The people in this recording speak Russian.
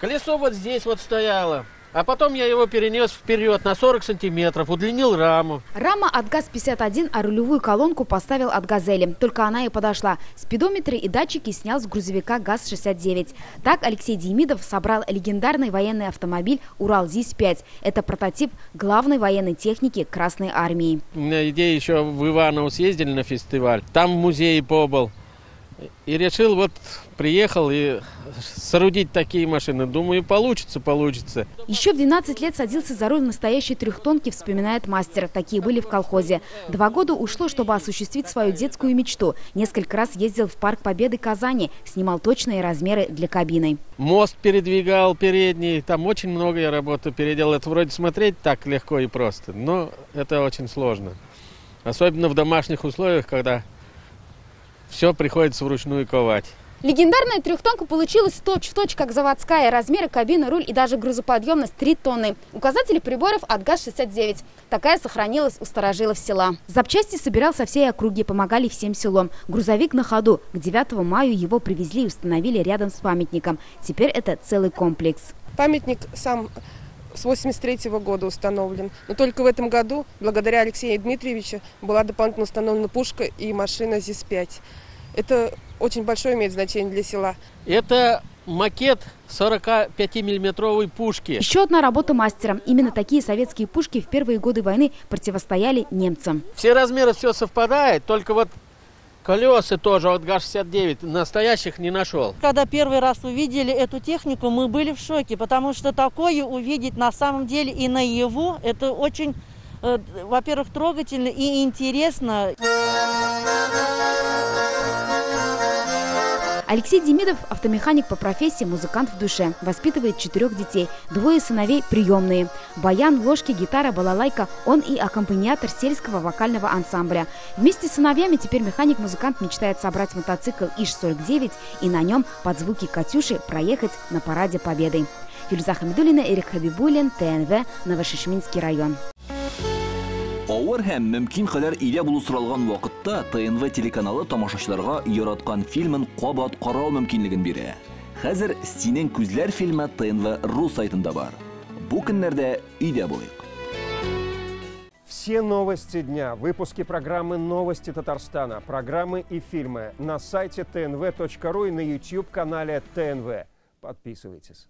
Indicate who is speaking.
Speaker 1: Колесо вот здесь вот стояло. А потом я его перенес вперед на 40 сантиметров, удлинил раму.
Speaker 2: Рама от ГАЗ-51, а рулевую колонку поставил от «Газели». Только она и подошла. Спидометры и датчики снял с грузовика ГАЗ-69. Так Алексей Демидов собрал легендарный военный автомобиль «Урал-ЗИС-5». Это прототип главной военной техники Красной Армии.
Speaker 1: У меня идея еще в Иваново съездили на фестиваль. Там в музее побыл. И решил, вот приехал и соорудить такие машины. Думаю, получится.
Speaker 2: Еще в 12 лет садился за руль настоящей трехтонки, вспоминает мастер. Такие были в колхозе. 2 года ушло, чтобы осуществить свою детскую мечту. Несколько раз ездил в Парк Победы Казани, снимал точные размеры для кабины.
Speaker 1: Мост передвигал передний, там очень много я работы переделал. Это вроде смотреть так легко и просто, но это очень сложно. Особенно в домашних условиях, когда все приходится вручную ковать.
Speaker 2: Легендарная трехтонка получилась точь-в-точь, как заводская. Размеры кабины, руль и даже грузоподъемность 3 тонны. Указатели приборов от ГАЗ-69. Такая сохранилась у старожилов села. Запчасти собирал со всей округи, помогали всем селом. Грузовик на ходу. К 9 мая его привезли и установили рядом с памятником. Теперь это целый комплекс.
Speaker 3: Памятник сам с 1983 года установлен. Но только в этом году, благодаря Алексею Дмитриевичу, была дополнительно установлена пушка и машина ЗИС-5. Это очень большое имеет значение для села.
Speaker 1: Это макет 45-миллиметровой пушки.
Speaker 2: Еще одна работа мастера. Именно такие советские пушки в первые годы войны противостояли немцам.
Speaker 1: Все размеры, все совпадает, только вот колеса тоже от ГАЗ-69 настоящих не нашел.
Speaker 4: Когда первый раз увидели эту технику, мы были в шоке, потому что такое увидеть на самом деле и наяву, это очень, во-первых, трогательно и интересно.
Speaker 2: Алексей Демидов – автомеханик по профессии, музыкант в душе. Воспитывает 4 детей. 2 сыновей приемные. Баян, ложки, гитара, балалайка. Он и аккомпаниатор сельского вокального ансамбля. Вместе с сыновьями теперь механик-музыкант мечтает собрать мотоцикл ИЖ-49 и на нем под звуки «Катюши» проехать на параде Победы. Юльза Хамидуллина, Эрик Хабибуллин, ТНВ, Новошишминский район.
Speaker 5: Авыр һәм мөмкин кадәр илә булу соралган вакытта ТНВ телеканалы тамашачыларга яраткан фильмын кабат карау мөмкинлеген бирә. Хәзер «Синең күзләр» фильмы ТНВ.ру сайтында бар. Бу көннәрдә өйдә булыйк.
Speaker 6: Все новости дня, выпуски программы «Новости Татарстана», программы и фильмы на сайте tnv.ru и на YouTube-канале ТНВ. Подписывайтесь.